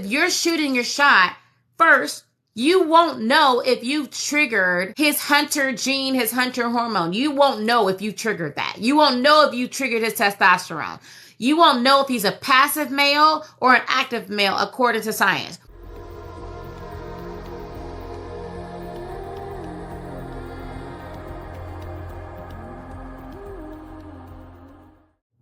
if you're shooting your shot, first, you won't know if you've triggered his hunter gene, his hunter hormone. You won't know if you triggered that. You won't know if you triggered his testosterone. You won't know if he's a passive male or an active male, according to science.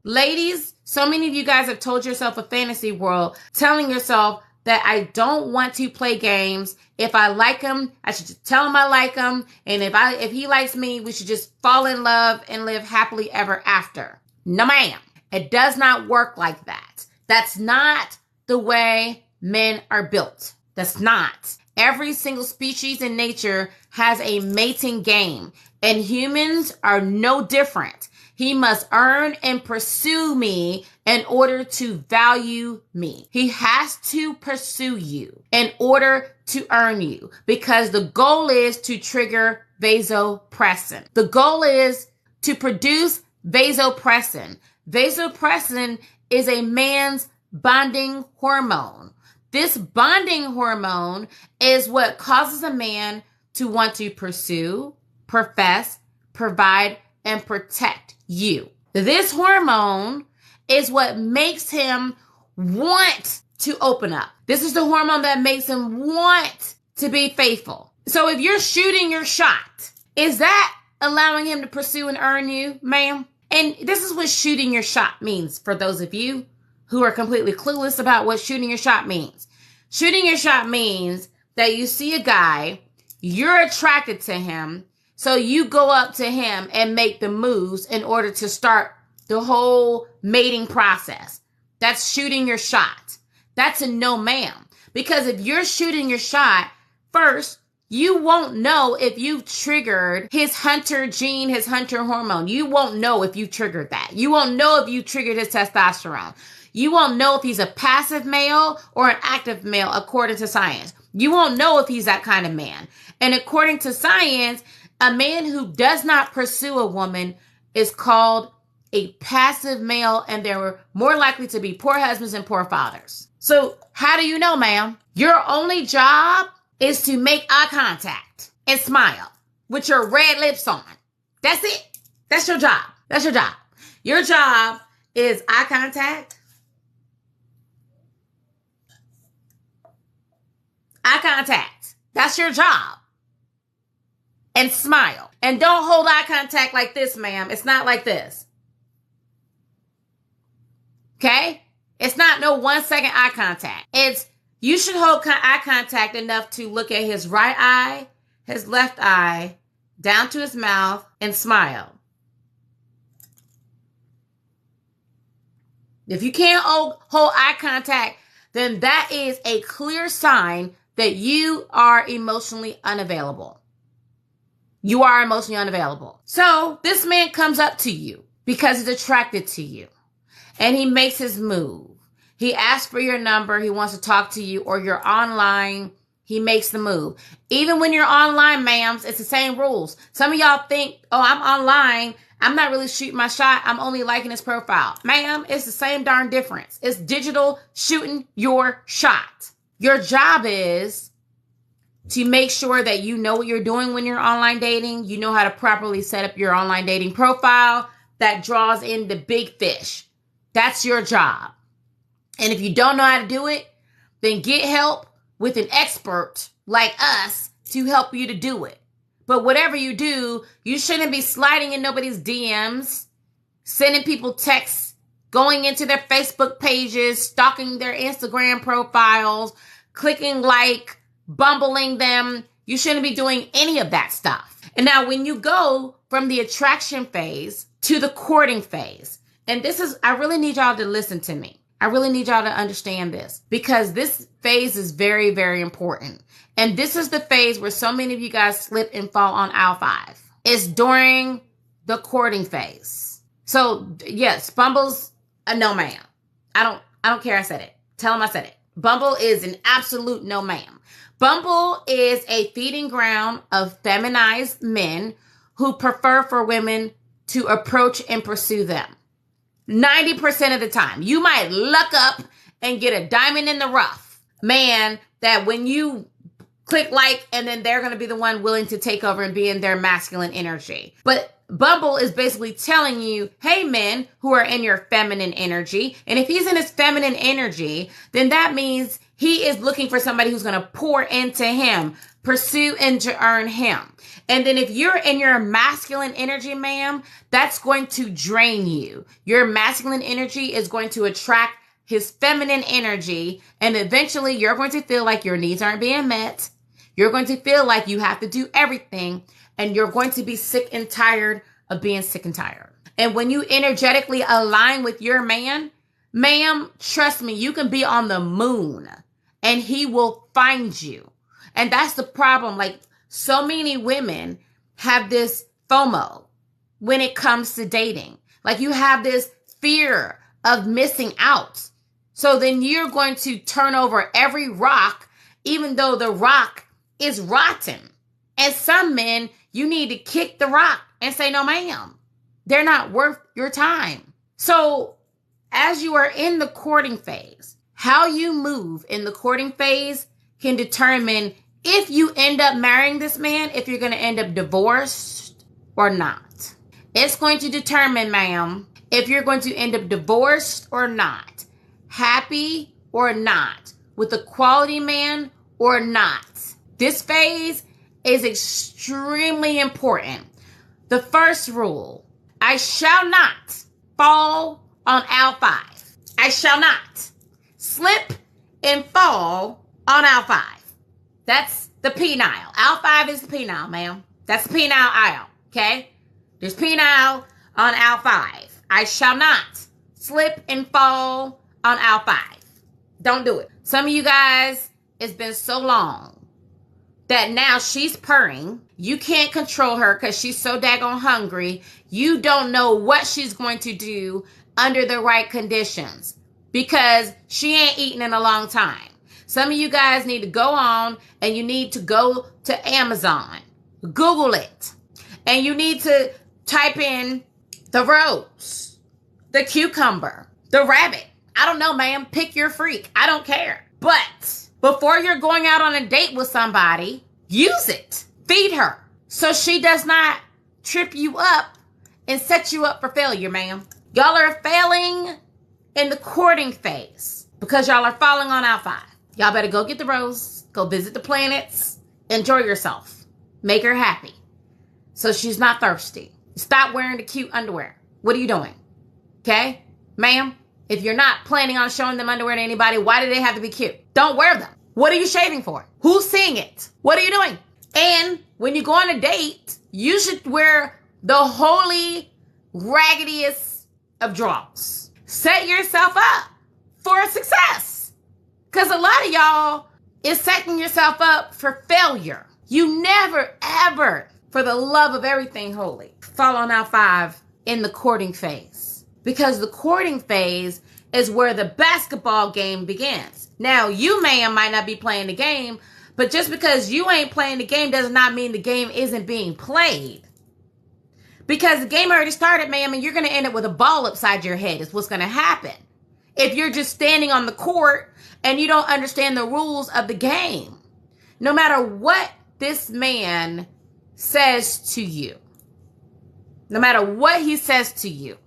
Ladies, so many of you guys have told yourself a fantasy world, telling yourself that I don't want to play games. If I like him, I should just tell him I like him. And if he likes me, we should just fall in love and live happily ever after. No, ma'am. It does not work like that. That's not the way men are built. That's not. Every single species in nature has a mating game, and humans are no different. He must earn and pursue me in order to value me. He has to pursue you in order to earn you, because the goal is to trigger vasopressin. The goal is to produce vasopressin. Vasopressin is a man's bonding hormone. This bonding hormone is what causes a man to want to pursue, profess, provide, and protect you. This hormone is what makes him want to open up. This is the hormone that makes him want to be faithful. So if you're shooting your shot, is that allowing him to pursue and earn you, ma'am? And this is what shooting your shot means for those of you who are completely clueless about what shooting your shot means. Shooting your shot means that you see a guy, you're attracted to him, so you go up to him and make the moves in order to start the whole mating process. That's shooting your shot. That's a no, ma'am. Because if you're shooting your shot, first, you won't know if you've triggered his hunter gene, his hunter hormone. You won't know if you triggered that. You won't know if you triggered his testosterone. You won't know if he's a passive male or an active male, according to science. You won't know if he's that kind of man. And according to science, a man who does not pursue a woman is called a passive male, and they're more likely to be poor husbands and poor fathers. So how do you know, ma'am? Your only job is to make eye contact and smile with your red lips on. That's it. That's your job. That's your job. Your job is eye contact. Eye contact. That's your job. And smile. And don't hold eye contact like this, ma'am. It's not like this. Okay? It's not no 1 second eye contact. It's, you should hold eye contact enough to look at his right eye, his left eye, down to his mouth, and smile. If you can't hold eye contact, then that is a clear sign that you are emotionally unavailable. You are emotionally unavailable. So this man comes up to you because he's attracted to you, and he makes his move. He asks for your number. He wants to talk to you, or you're online. He makes the move. Even when you're online, ma'ams, it's the same rules. Some of y'all think, oh, I'm online. I'm not really shooting my shot. I'm only liking his profile. Ma'am, it's the same darn difference. It's digital shooting your shot. Your job is to make sure that you know what you're doing when you're online dating. You know how to properly set up your online dating profile that draws in the big fish. That's your job. And if you don't know how to do it, then get help with an expert like us to help you to do it. But whatever you do, you shouldn't be sliding in nobody's DMs, sending people texts, going into their Facebook pages, stalking their Instagram profiles, clicking like, bumbling them. You shouldn't be doing any of that stuff. And now when you go from the attraction phase to the courting phase, and this is, I really need y'all to listen to me. I really need y'all to understand this, because this phase is very, very important. And this is the phase where so many of you guys slip and fall on aisle 5. It's during the courting phase. So yes, Bumble's a no ma'am. I don't care I said it. Tell him I said it. Bumble is an absolute no ma'am. Bumble is a feeding ground of feminized men who prefer for women to approach and pursue them. 90% of the time. You might luck up and get a diamond in the rough, man that when you click like, and then they're going to be the one willing to take over and be in their masculine energy. But Bumble is basically telling you, hey, men who are in your feminine energy. And if he's in his feminine energy, then that means he is looking for somebody who's going to pour into him, pursue and to earn him. And then if you're in your masculine energy, ma'am, that's going to drain you. Your masculine energy is going to attract his feminine energy. And eventually you're going to feel like your needs aren't being met. You're going to feel like you have to do everything. And you're going to be sick and tired of being sick and tired. And when you energetically align with your man, ma'am, trust me, you can be on the moon and he will find you. And that's the problem. Like, so many women have this FOMO when it comes to dating. Like, you have this fear of missing out. So then you're going to turn over every rock, even though the rock is rotten. And some men, you need to kick the rock and say, no, ma'am, they're not worth your time. So as you are in the courting phase, how you move in the courting phase can determine if you end up marrying this man, if you're going to end up divorced or not. It's going to determine, ma'am, if you're going to end up divorced or not, happy or not, with a quality man or not. This phase is extremely important. The first rule, I shall not fall on aisle 5. I shall not slip and fall on aisle 5. That's the penile. Aisle 5 is the penile, ma'am. That's the penile aisle, okay? There's penile on aisle 5. I shall not slip and fall on aisle 5. Don't do it. Some of you guys, it's been so long that now she's purring. You can't control her because she's so daggone hungry. You don't know what she's going to do under the right conditions because she ain't eaten in a long time. Some of you guys need to go on and you need to go to Amazon, Google it, and you need to type in the rose, the cucumber, the rabbit. I don't know, ma'am. Pick your freak. I don't care. But before you're going out on a date with somebody, use it. Feed her so she does not trip you up and set you up for failure, ma'am. Y'all are failing in the courting phase because y'all are falling on aisle 5. Y'all better go get the rose, go visit the planets, enjoy yourself, make her happy so she's not thirsty. Stop wearing the cute underwear. What are you doing? Okay? Ma'am, if you're not planning on showing them underwear to anybody, why do they have to be cute? Don't wear them. What are you shaving for? Who's seeing it? What are you doing? And when you go on a date, you should wear the holy raggediest of drawers. Set yourself up for success. Because a lot of y'all is setting yourself up for failure. You never, ever, for the love of everything holy, fall on aisle 5 in the courting phase. Because the courting phase is where the basketball game begins. Now, you, ma'am, might not be playing the game, but just because you ain't playing the game does not mean the game isn't being played. Because the game already started, ma'am, and you're going to end up with a ball upside your head is what's going to happen. If you're just standing on the court and you don't understand the rules of the game. No matter what this man says to you, no matter what he says to you,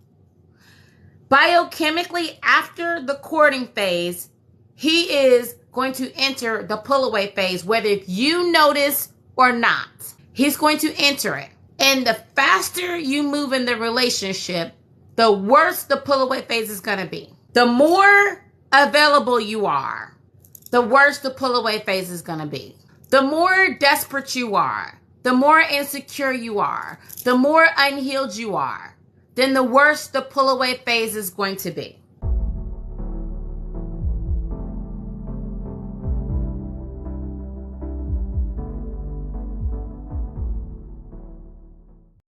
biochemically after the courting phase, he is going to enter the pull-away phase, whether if you notice or not. He's going to enter it. And the faster you move in the relationship, the worse the pull-away phase is going to be. The more available you are, the worse the pull-away phase is going to be. The more desperate you are, the more insecure you are, the more unhealed you are, then the worse the pull-away phase is going to be.